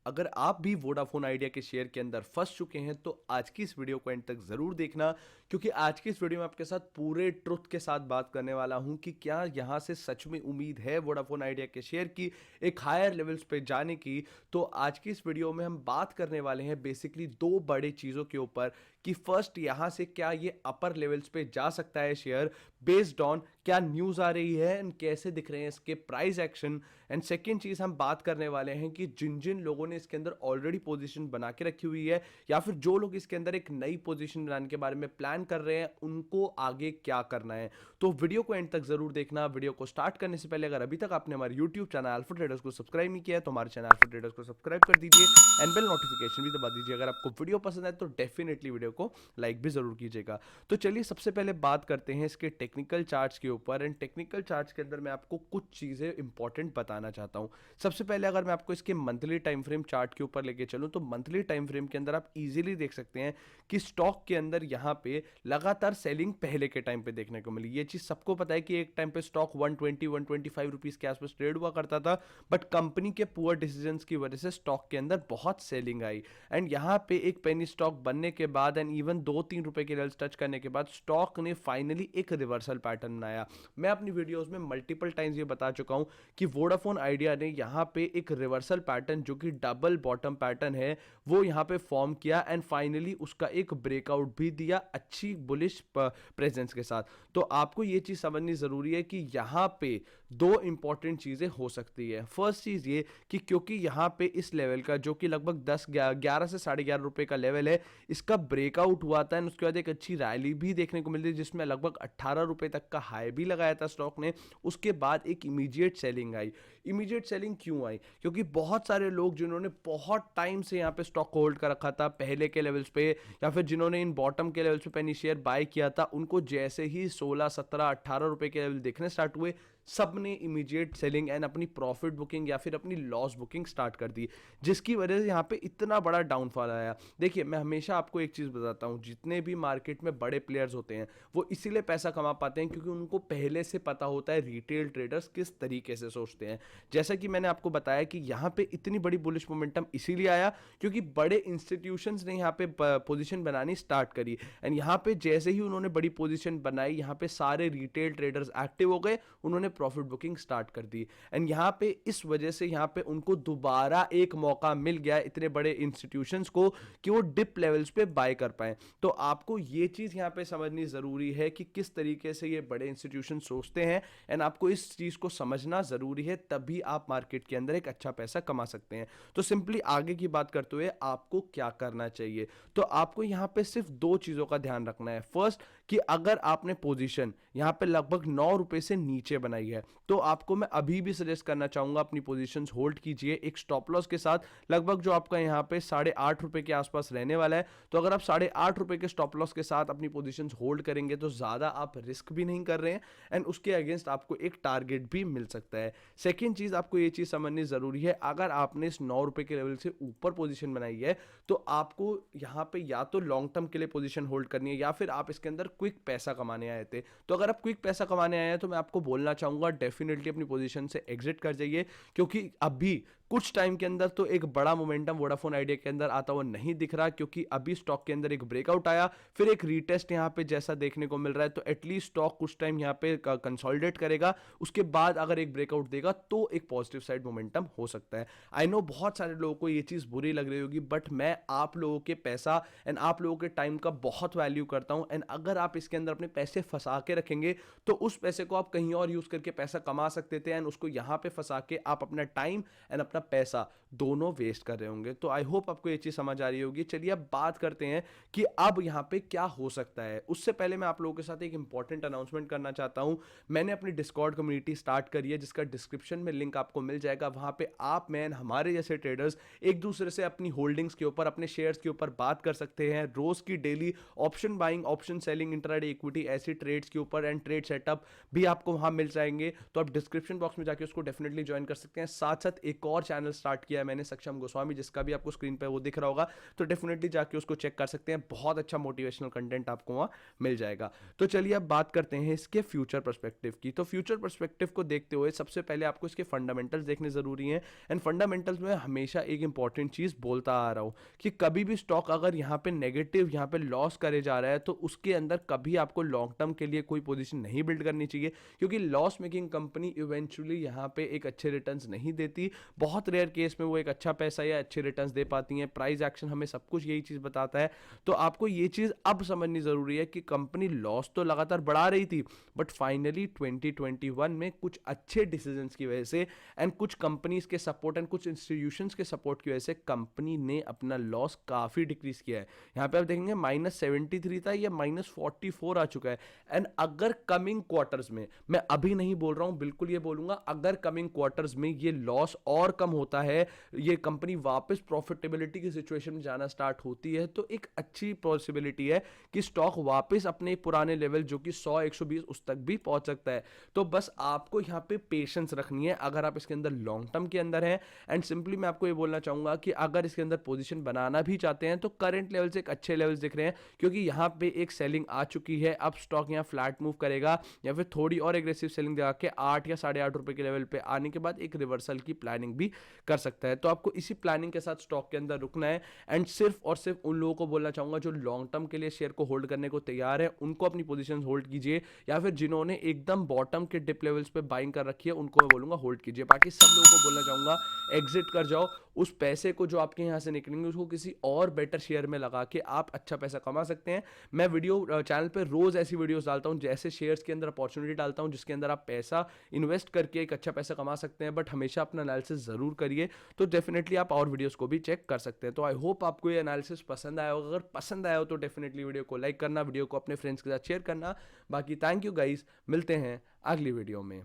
अगर आप भी वोडाफोन आइडिया के शेयर के अंदर फंस चुके हैं तो आज की इस वीडियो को एंड तक जरूर देखना, क्योंकि आज की इस वीडियो में आपके साथ पूरे ट्रुथ के साथ बात करने वाला हूं कि क्या यहां से सच में उम्मीद है वोडाफोन आइडिया के शेयर की एक हायर लेवल्स पे जाने की। तो आज की इस वीडियो में हम बात करने वाले हैं बेसिकली दो बड़े चीजों के ऊपर कि फर्स्ट यहां से क्या ये अपर लेवल्स पे जा सकता है शेयर बेस्ड ऑन क्या न्यूज आ रही है एंड कैसे दिख रहे हैं इसके प्राइस एक्शन। एंड सेकेंड चीज हम बात करने वाले हैं कि जिन जिन लोगों ने इसके अंदर ऑलरेडी पोजीशन बना के रखी हुई है या फिर जो लोग इसके अंदर एक नई पोजीशन बनाने के बारे में प्लान कर रहे हैं उनको आगे क्या करना है। तो वीडियो को एंड तक जरूर देखना। वीडियो को स्टार्ट करने से पहले अगर अभी तक आपने हमारे यूट्यूब चैनल अल्फा ट्रेडर्स को सब्सक्राइब नहीं किया है तो हमारे चैनल अल्फा ट्रेडर्स को सब्सक्राइब कर दीजिए एंड बेल नोटिफिकेशन भी दबा दीजिए। अगर आपको वीडियो पसंद है तो डेफिनेटली वीडियो को लाइक भी जरूर कीजिएगा। तो चलिए सबसे पहले बात करते हैं इसके टेक्निकल चार्ट्स के ऊपर। एंड टेक्निकल चार्ट्स के अंदर मैं आपको कुछ चीजें इंपॉर्टेंट बताना चाहता हूं। सबसे पहले अगर मैं आपको इसके मंथली टाइम फ्रेम चार्ट के ऊपर लेके चलूं तो मंथली टाइम फ्रेम के अंदर आप इजीली देख सकते हैं कि स्टॉक के अंदर यहां पे लगातार सेलिंग पहले के टाइम पे देखने को मिली। ये चीज सबको पता है कि एक टाइम पे स्टॉक 120 125 रुपीस के आसपास ट्रेड हुआ करता था, बट कंपनी के पुअर डिसीजंस की वजह से स्टॉक के अंदर बहुत सेलिंग आई। एंड यहां पे एक पेनी स्टॉक बनने के बाद एंड इवन 2-3 रुपए के लेवल्स टच करने के बाद स्टॉक ने फाइनली एक रिवर्सल पैटर्न बनाया। मैं अपनी वीडियोस में मल्टीपल टाइम्स ये बता चुका हूं कि वोडाफोन आइडिया ने यहां पे एक रिवर्सल पैटर्न जो कि डबल बॉटम पैटर्न है वो यहां पे फॉर्म किया एंड फाइनली उसका एक ब्रेकआउट भी दिया अच्छी बुलिश प्रेजेंस के साथ। तो आपको ये चीज समझनी जरूरी है कि यहां पे दो इंपॉर्टेंट चीजें हो सकती है। फर्स्ट चीज ये कि क्योंकि यहां पे इस लेवल का जो कि लगभग 11 से 11.5 रुपए का लेवल है इसका ब्रेकआउट हुआ था एंड उसके बाद एक अच्छी रैली भी देखने को मिली थी जिसमें लगभग 18 रुपए तक का हाई भी लगाया था स्टॉक ने। उसके बाद एक इमीडिएट सेलिंग आई। इमीडिएट सेलिंग क्यों आई? क्योंकि बहुत सारे लोग जिन्होंने बहुत टाइम से यहाँ पे स्टॉक होल्ड कर रखा था पहले के लेवल्स पे या फिर जिन्होंने इन बॉटम के लेवल्स पे पेनी शेयर बाय किया था, उनको जैसे ही 16 17 18 रुपए के लेवल दिखने स्टार्ट हुए सब ने इमीडिएट सेलिंग एंड अपनी प्रॉफिट बुकिंग या फिर अपनी लॉस बुकिंग स्टार्ट कर दी, जिसकी वजह से यहाँ पे इतना बड़ा डाउनफॉल आया। देखिए मैं हमेशा आपको एक चीज बताता हूँ, जितने भी मार्केट में बड़े प्लेयर्स होते हैं वो इसीलिए पैसा कमा पाते हैं क्योंकि उनको पहले से पता होता है रिटेल ट्रेडर्स किस तरीके से सोचते हैं। जैसा कि मैंने आपको बताया कि यहाँ पे इतनी बड़ी बुलिश मोमेंटम इसीलिए आया क्योंकि बड़े इंस्टीट्यूशंस ने यहाँ पे पोजीशन बनानी स्टार्ट करी एंड यहाँ पे जैसे ही उन्होंने बड़ी पोजीशन बनाई यहाँ पे सारे रिटेल ट्रेडर्स एक्टिव हो गए, उन्होंने प्रॉफिट बुकिंग स्टार्ट कर दी एंड यहाँ पे इस वजह से यहाँ पे उनको दोबारा एक मौका मिल गया इतने बड़े इंस्टीट्यूशंस को कि वो डिप लेवल्स पे बाय कर पाए। तो आपको ये चीज यहाँ पे समझनी जरूरी है कि किस तरीके से ये बड़े इंस्टीट्यूशन सोचते हैं एंड आपको इस चीज को समझना जरूरी है, तभी आप मार्केट के अंदर एक अच्छा पैसा कमा सकते हैं। तो सिंपली आगे की बात करते हुए आपको क्या करना चाहिए, तो आपको यहाँ पे सिर्फ दो चीजों का ध्यान रखना है। फर्स्ट कि अगर आपने पोजीशन यहाँ पे लगभग 9 रुपए से नीचे बनाई है तो आपको मैं अभी भी सजेस्ट करना चाहूंगा अपनी पोजीशंस होल्ड कीजिए एक स्टॉप लॉस के साथ, लगभग जो आपका यहाँ पे 8.5 रुपए के आसपास रहने वाला है। तो अगर आप 8.5 रुपए के स्टॉप लॉस के साथ अपनी पोजीशंस होल्ड करेंगे तो ज्यादा आप रिस्क भी नहीं कर रहे हैं एंड उसके अगेंस्ट आपको एक टारगेट भी मिल सकता है। सेकेंड चीज आपको ये चीज समझनी जरूरी है, अगर आपने इस 9 रुपए के लेवल से ऊपर पोजीशन बनाई है तो आपको यहाँ पे या तो लॉन्ग टर्म के लिए पोजीशन होल्ड करनी है या फिर आप इसके अंदर क्विक पैसा कमाने आए थे। तो अगर आप क्विक पैसा कमाने आए हैं तो मैं आपको बोलना चाहूंगा डेफिनेटली अपनी पोजीशन से एग्जिट कर जाइए, क्योंकि अभी कुछ टाइम के अंदर तो एक बड़ा मोमेंटम वोडाफोन आइडिया के अंदर आता हुआ नहीं दिख रहा, क्योंकि अभी स्टॉक के अंदर एक ब्रेकआउट आया फिर एक रीटेस्ट यहाँ पे जैसा देखने को मिल रहा है। तो एटलीस्ट स्टॉक कुछ टाइम यहाँ पे कंसोलिडेट करेगा, उसके बाद अगर एक ब्रेकआउट देगा तो एक पॉजिटिव साइड मोमेंटम हो सकता है। आई नो बहुत सारे लोगों को ये चीज बुरी लग रही होगी, बट मैं आप लोगों के पैसा एंड आप लोगों के टाइम का बहुत वैल्यू करता हूं एंड अगर आप इसके अंदर अपने पैसे फंसा के रखेंगे तो उस पैसे को आप कहीं और यूज करके पैसा कमा सकते थे एंड उसको यहां पे फंसा के आप अपना टाइम एंड अपना पैसा दोनों वेस्ट कर रहे होंगे। तो आई होप आपको ये चीज समझ आ रही होगी। चलिए अब बात करते हैं कि अब यहां पे क्या हो सकता है। उससे पहले मैं आप लोगों के साथ एक इंपॉर्टेंट अनाउंसमेंट करना चाहता हूं। मैंने अपनी डिस्कॉर्ड कम्युनिटी स्टार्ट करी है जिसका डिस्क्रिप्शन में लिंक आपको मिल जाएगा। वहां पे आप मैं हमारे जैसे ट्रेडर्स एक दूसरे से अपनी होल्डिंग्स के ऊपर अपने शेयर्स के ऊपर बात कर सकते हैं। रोज की daily option buying option selling trading, intraday equity, ऐसी ट्रेड्स के ऊपर एंड ट्रेड सेटअप भी आपको वहां मिल जाएंगे। तो आप डिस्क्रिप्शन बॉक्स में जाके उसको डेफिनेटली ज्वाइन कर सकते हैं। साथ साथ एक और चैनल स्टार्ट किया है मैंने, सक्षम गोस्वामी, जिसका भी आपको स्क्रीन पे वो दिख रहा होगा, तो डेफिनेटली जाके उसको चेक कर सकते हैं। बहुत अच्छा मोटिवेशनल कंटेंट आपको वहां मिल जाएगा। तो चलिए अब बात करते हैं इसके फ्यूचर पर्सपेक्टिव की। तो फ्यूचर पर्सपेक्टिव को देखते हुए सबसे पहले आपको इसके फंडामेंटल्स देखने जरूरी हैं। एंड फंडामेंटल्स में हमेशा एक इंपॉर्टेंट चीज बोलता आ रहा हूं कि कभी भी स्टॉक अगर यहाँ पे नेगेटिव, यहाँ पे लॉस करे जा रहा है, तो उसके अंदर कभी आपको लॉन्ग टर्म के लिए कोई पोजीशन नहीं बिल्ड करनी चाहिए, क्योंकि लॉस मेकिंग कंपनी इवेंचुअली यहाँ पे एक अच्छे रिटर्न्स नहीं देती। बहुत रेयर केस में वो एक अच्छा पैसा या अच्छे रिटर्न्स दे पाती हैं। प्राइस एक्शन हमें सब कुछ यही चीज बताता है। तो आपको ये चीज अब समझनी जरूरी है कि कंपनी लॉस तो लगातार बढ़ा रही थी, बट फाइनली 2021 में कुछ अच्छे डिसीजंस की वजह से एंड कुछ कंपनीज के सपोर्ट एंड कुछ इंस्टीट्यूशंस के सपोर्ट की वजह से कंपनी ने अपना लॉस काफी डिक्रीज किया है। यहाँ पे आप देखेंगे -73 था, या -44 आ चुका है। एंड अगर कमिंग क्वार्टर्स में, मैं अभी नहीं बोल रहा हूं, बिल्कुल ये बोलूंगा, अगर कमिंग क्वार्टर्स में ये लॉस और कम होता है, ये कंपनी वापस प्रॉफिटेबिलिटी की सिचुएशन में जाना स्टार्ट होती है, तो एक अच्छी पॉसिबिलिटी है कि स्टॉक वापस अपने पुराने लेवल जो कि 100-120 उस तक भी पहुंच सकता है। तो बस आपको यहाँ पे पेशेंस रखनी है अगर आप इसके अंदर लॉन्ग टर्म के अंदर हैं। एंड सिंपली मैं आपको ये बोलना चाहूंगा कि अगर इसके अंदर पोजीशन बनाना भी चाहते हैं तो करंट लेवल से एक अच्छे लेवल्स दिख रहे हैं, क्योंकि यहाँ पे एक सेलिंग आ चुकी है। अब स्टॉक यहाँ फ्लैट मूव करेगा या फिर थोड़ी और एग्रेसिव सेलिंग दिखा के 8 या 8.5 रुपए के लेवल पे आने के बाद एक रिवर्सल की प्लानिंग भी कर सकता है। तो आपको इसी प्लानिंग के साथ स्टॉक के अंदर रुकना है। एंड सिर्फ और सिर्फ उन लोगों को बोलना चाहूंगा जो लॉन्ग टर्म के लिए शेयर को होल्ड करने को तैयार है, उनको अपनी पोजीशन होल्ड कीजिए, या फिर जिन्होंने एकदम बॉटम के डिप लेवल्स पे बाइंग कर रखी है उनको मैं बोलूंगा होल्ड कीजिए। बाकी सब लोगों को बोलना चाहूंगा एग्जिट कर जाओ। उस पैसे को जो आपके यहाँ से निकलेंगे उसको किसी और बेटर शेयर में लगा के आप अच्छा पैसा कमा सकते हैं। मैं वीडियो चैनल पे रोज ऐसी वीडियोस डालता हूँ, जैसे शेयर्स के अंदर अपॉर्चुनिटी डालता हूँ जिसके अंदर आप पैसा इन्वेस्ट करके एक अच्छा पैसा कमा सकते हैं, बट हमेशा अपना एनालिसिस जरूर करिए। तो डेफिनेटली आप और वीडियोस को भी चेक कर सकते हैं। तो आई होप आपको ये एनालिसिस पसंद आया होगा। अगर पसंद आया हो तो डेफिनेटली वीडियो को लाइक करना, वीडियो को अपने फ्रेंड्स के साथ शेयर करना। बाकी थैंक यू गाइस, मिलते हैं अगली वीडियो में।